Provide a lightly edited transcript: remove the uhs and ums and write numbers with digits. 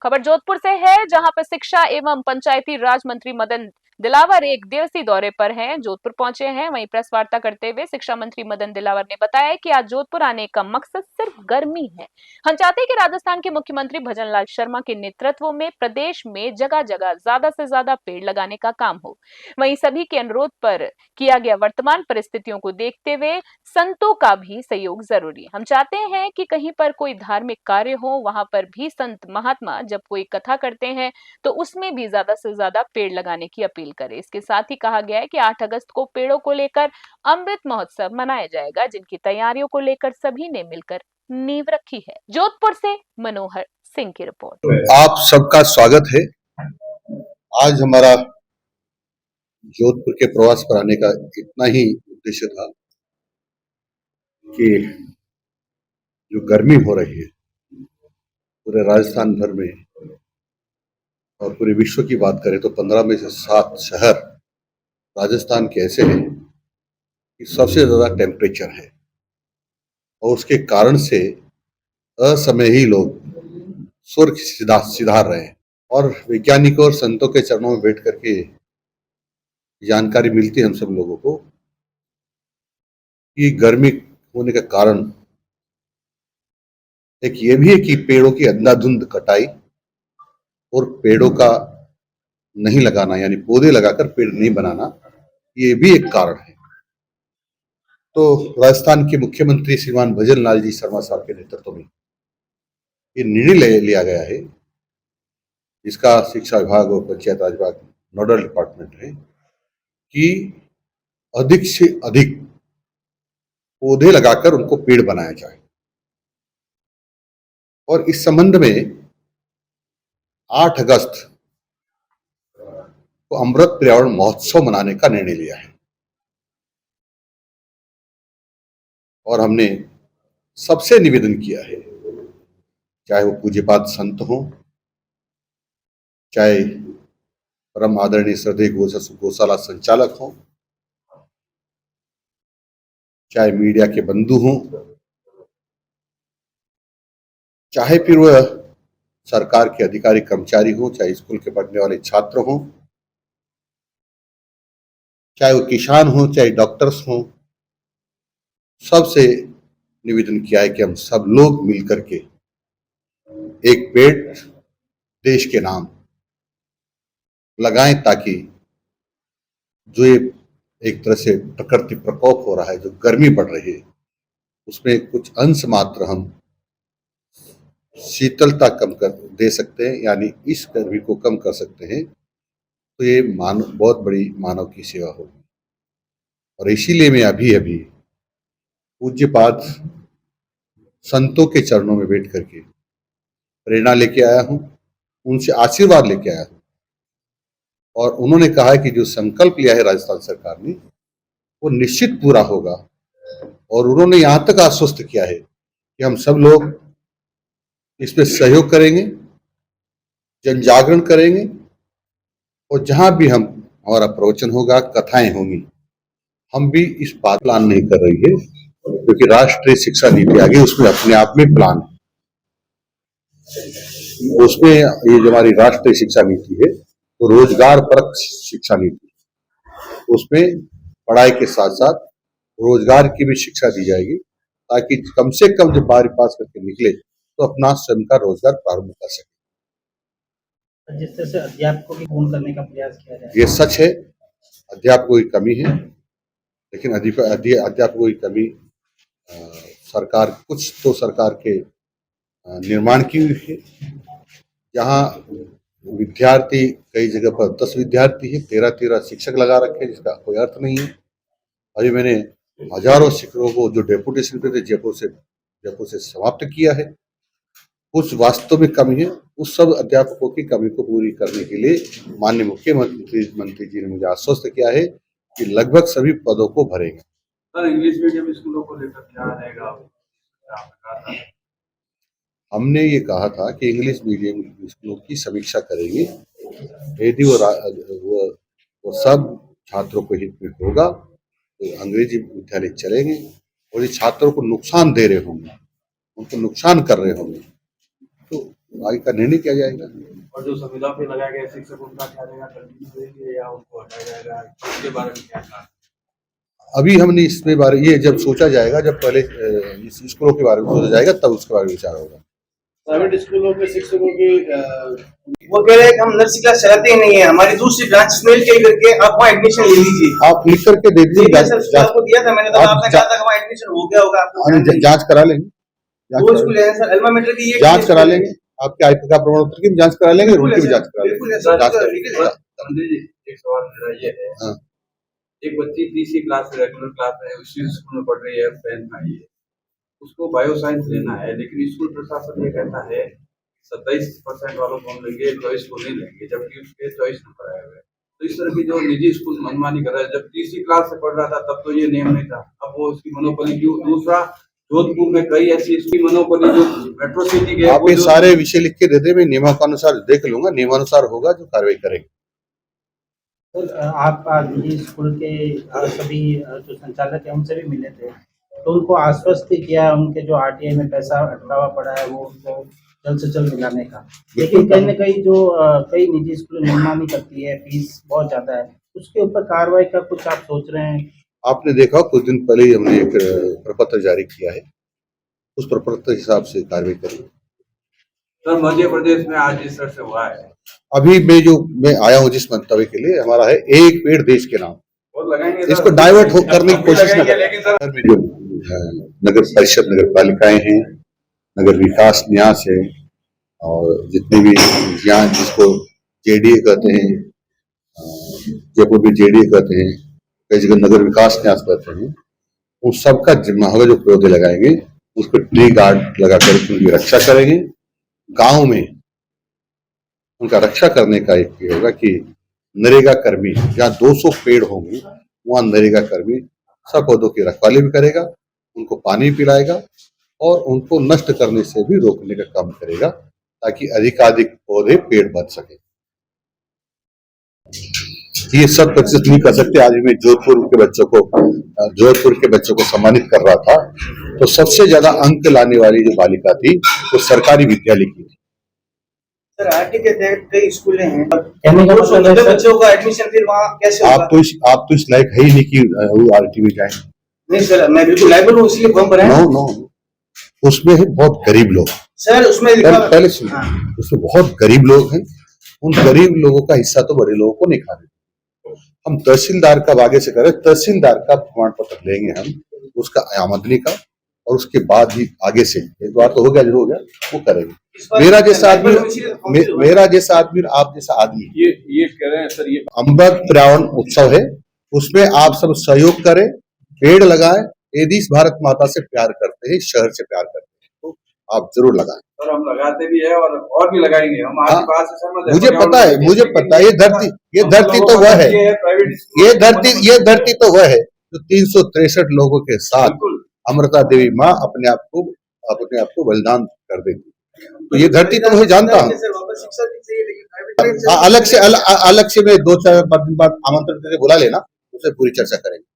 खबर जोधपुर से है, जहां पर शिक्षा एवं पंचायती राज मंत्री मदन दिलावर एक दिवसीय दौरे पर हैं। जोधपुर पहुंचे हैं। वहीं प्रेस वार्ता करते हुए शिक्षा मंत्री मदन दिलावर ने बताया कि आज जोधपुर आने का मकसद सिर्फ गर्मी है। हम चाहते हैं कि राजस्थान के मुख्यमंत्री भजनलाल शर्मा के नेतृत्व में प्रदेश में जगह जगह ज्यादा से ज्यादा पेड़ लगाने का काम हो। वहीं सभी के अनुरोध पर किया गया वर्तमान परिस्थितियों को देखते हुए संतों का भी सहयोग जरूरी है। हम चाहते हैं कि कहीं पर कोई धार्मिक कार्य हो, वहां पर भी संत महात्मा जब कोई कथा करते हैं तो उसमें भी ज्यादा से ज्यादा पेड़ लगाने की अपील करें। इसके साथ ही कहा गया है कि 8 अगस्त को पेड़ों को लेकर अमृत महोत्सव मनाया जाएगा, जिनकी तैयारियों को लेकर सभी ने मिलकर नींव रखी है। जोधपुर से मनोहर सिंह की रिपोर्ट। आप सबका स्वागत है। आज हमारा जोधपुर के प्रवास पर आने का इतना ही उद्देश्य था कि जो गर्मी हो रही है पूरे राजस्थान भर में और पूरे विश्व की बात करें तो 15 में से 7 शहर राजस्थान के ऐसे हैं कि सबसे ज्यादा टेम्परेचर है और उसके कारण से असमय ही लोग स्वर्ग सिधार रहे हैं और वैज्ञानिकों और संतों के चरणों में बैठ करके जानकारी मिलती है हम सब लोगों को कि गर्मी होने का कारण एक ये भी है कि पेड़ों की अंधाधुंध कटाई और पेड़ों का नहीं लगाना, यानी पौधे लगाकर पेड़ नहीं बनाना, ये भी एक कारण है। तो राजस्थान के मुख्यमंत्री श्रीमान भजनलाल जी शर्मा साहब के नेतृत्व में ये निर्णय लिया गया है, जिसका शिक्षा विभाग और पंचायत राज विभाग नोडल डिपार्टमेंट है, कि अधिक से अधिक पौधे लगाकर उनको पेड़ बनाया जाए। और इस संबंध में 8 अगस्त को अमृत पर्यावरण महोत्सव मनाने का निर्णय लिया है और हमने सबसे निवेदन किया है, चाहे वो पूज्यपाद संत हो, चाहे परम आदरणीय श्रद्धेय गौशाला संचालक हो, चाहे मीडिया के बंधु हों, चाहे फिर वह सरकार के अधिकारी कर्मचारी हों, चाहे स्कूल के पढ़ने वाले छात्र हों, चाहे वो किसान हो, चाहे डॉक्टर्स हों, सबसे निवेदन किया है कि हम सब लोग मिलकर के एक पेड़ देश के नाम लगाएं, ताकि जो ये एक तरह से प्रकृति प्रकोप हो रहा है, जो गर्मी बढ़ रही है, उसमें कुछ अंश मात्र हम शीतलता कम कर दे सकते हैं, यानी इस गर्मी को कम कर सकते हैं। तो ये बहुत बड़ी मानव की सेवा होगी। और इसीलिए मैं अभी अभी पूज्यपाद संतों के चरणों में बैठ करके प्रेरणा लेके आया हूं, उनसे आशीर्वाद लेके आया हूं। और उन्होंने कहा है कि जो संकल्प लिया है राजस्थान सरकार ने वो निश्चित पूरा होगा। और उन्होंने यहां तक आश्वस्त किया है कि हम सब लोग इसमें सहयोग करेंगे, जन जागरण करेंगे, और जहां भी हमारा प्रवचन होगा, कथाएं होंगी, हम भी इस बात प्लान नहीं कर रही है, क्योंकि राष्ट्रीय शिक्षा नीति आ गई, उसमें अपने आप में प्लान है। उसमें ये जो हमारी राष्ट्रीय शिक्षा नीति है तो रोजगार परक शिक्षा नीति, उसमें पढ़ाई के साथ साथ रोजगार की भी शिक्षा दी जाएगी, ताकि कम से कम जब 12वीं पास करके निकले तो अपना स्वयं का रोजगार प्रारंभ कर सके। जिस तरह से अध्यापकों की पूर्ण करने का प्रयास किया जाए, ये सच है, अध्यापकों की कमी है, लेकिन अध्यापकों की कमी सरकार, कुछ तो सरकार के निर्माण की हुई है। जहाँ विद्यार्थी कई जगह पर 10 विद्यार्थी है, 13 शिक्षक लगा रखे, जिसका कोई अर्थ नहीं है। अभी मैंने हजारों शिक्षकों को जो डेपुटेशन पे थे जयपुर से समाप्त किया है। कुछ वास्तव में कमी है, उस सब अध्यापकों की कमी को पूरी करने के लिए माननीय मुख्यमंत्री जी ने मुझे आश्वस्त किया है कि लगभग सभी पदों को भरेंगे। सर, इंग्लिश मीडियम स्कूलों को लेकर क्या रहेगा? हमने ये कहा था कि इंग्लिश मीडियम स्कूलों की समीक्षा करेंगे, यदि वो सब छात्रों को हित में होगा तो अंग्रेजी विद्यालय चलेंगे, और ये छात्रों को नुकसान दे रहे होंगे, उनको नुकसान कर रहे होंगे, तो आगे का निर्णय किया जाएगा। और जो संविदा पे लगाया गया शिक्षक उनका क्या रहेगा, कंटिन्यू रहेंगे या उनको हटाया जाएगा, इसके बारे में क्या कहा? अभी हमने इसके बारे ये जब सोचा जाएगा, जब पहले इस स्कूलों के बारे में सोचा जाएगा तब उसके बारे में विचार होगा। प्राइवेट स्कूलों के शिक्षकों की वो कह रहे हैं कि हम नर्सिंग क्लास चलाते ही नहीं है, हमारी दूसरी ब्रांच मेल के करके आप वहाँ एडमिशन ले लीजिए। आप लिख करके दे दीजिए, आपको दिया था मैंने, तो आप आपने कहा था कि वहाँ एडमिशन हो गया होगा। आपको जांच करा लेंगे, दो स्कूल है सर, अल्मा मेटर की ये जांच करा लेंगे, आपके आईपी का प्रमाण पत्र की भी जांच करा लेंगे, उनकी भी जांच करा लेंगे। बिल्कुल ऐसा जांच करा लीगल है। लेंगे। मंत्री जी, एक सवाल मेरा ये है, हाँ। एक बच्ची तीसरी क्लास से रेगुलर क्लास में उसी स्कूल में पढ़ रही है, 10th में आई है, उसको बायो साइंस लेना है, लेकिन स्कूल प्रशासन ये कहता है 27% वालों को हम लेंगे, चॉइस को नहीं लेंगे, जबकि उसके चॉइस नंबर आए हुए हैं। तो इस तरह की जो निजी स्कूल मनमानी कर रहा है, जब तीसरी क्लास से पढ़ रहा था तब तो ये नियम नहीं था, अब वो उसकी मनोपली क्यों? दूसरा, जोधपुर में कई ऐसी इसकी मनोपली जो मेट्रो सिटी के, आप ये सारे विषय लिख के दे दे, मैं नियमानुसार देख लूंगा, नियमानुसार होगा जो कार्रवाई करेंगे। सर आप आज निजी स्कूल के सभी जो संचालक है उनसे भी मिले थे, तो उनको आश्वस्त किया उनके जो आरटीआई में पैसा अटकावा पड़ा है वो उनको जल्द से जल्द मिलाने का, लेकिन कहीं न कहीं जो कई निजी स्कूल मनमानी करती है, फीस बहुत ज्यादा है, उसके ऊपर कार्रवाई का कुछ आप सोच रहे हैं? आपने देखा कुछ दिन पहले ही हमने एक प्रपत्र जारी किया है, उस प्रपत्र के हिसाब से कार्रवाई करेंगे। सर मध्य प्रदेश में आज इस तरह से हुआ है, अभी मैं आया हूँ जिस मंतव्य के लिए, हमारा है एक पेड़ देश के नाम, और लगाएंगे सर, इसको डाइवर्ट करने की कोशिश न करें। लेकिन सर में जो नगर परिषद, नगर पालिकाएं हैं, नगर विकास न्यास है, और जितने भी यहाँ जिसको जेडीए कहते हैं, जयपुर में जेडीए कहते हैं, कई जगह नगर विकास न्यास कहते हैं, उन सबका जिम्मा होगा जो पौधे लगाएंगे, उस पर ट्री गार्ड लगाकर उनकी रक्षा करेंगे। गांव में उनका रक्षा करने का एक ये होगा कि नरेगा कर्मी, जहाँ 200 पेड़ होंगे वहां नरेगा कर्मी सब पौधों की रखवाली भी करेगा, उनको पानी पिलाएगा और उनको नष्ट करने से भी रोकने का काम करेगा, ताकि अधिकाधिक पौधे पेड़ बच सके। ये सब प्रतिशत नहीं कर सकते। आज मैं जोधपुर के बच्चों को सम्मानित कर रहा था, तो सबसे ज्यादा अंक लाने वाली जो बालिका थी वो सरकारी विद्यालय की थी। सर आरटी के तहत कई स्कूलें हैं, बच्चों का एडमिशन फिर वहाँ कैसे होगा? आप तो इस लायक है ही नहीं कि वो आरटी में जाए। नहीं सर, मैं बिल्कुल लायबल हूँ, इसलिए फॉर्म भरा है। नो, उसमें है बहुत गरीब लोग। सर उसमें पहले सुनिए, उसमें बहुत गरीब लोग हैं, उन गरीब लोगों का हिस्सा तो बड़े लोगों को नहीं खाने। हम तहसीलदार का आगे से करें, तहसीलदार का प्रमाण पत्र लेंगे हम, उसका आमदनी का, और उसके बाद ही आगे से एक बार तो हो गया, जो हो गया वो करेंगे। मेरा जैसा आदमी, आप जैसा आदमी, ये कह रहे हैं सर, ये अमृत पर्यावरण उत्सव है, उसमें आप सब सहयोग करें, पेड़ लगाएं। यदि इस भारत माता से प्यार करते हैं, शहर से प्यार करते हैं, तो आप जरूर लगाएं। सर हम लगाते भी है और भी लगाएंगे हम। आपकी बात से सहमत है। मुझे पता है, ये धरती तो वह है, ये धरती तो वह है जो 363 लोगों के साथ अमृता देवी माँ अपने आप को बलिदान कर देती। तो ये धरती तो मैं जानता हूँ। अलग से मैं 2-4 दिन बाद आमंत्रण करके बुला लेना, उससे पूरी चर्चा करेंगे।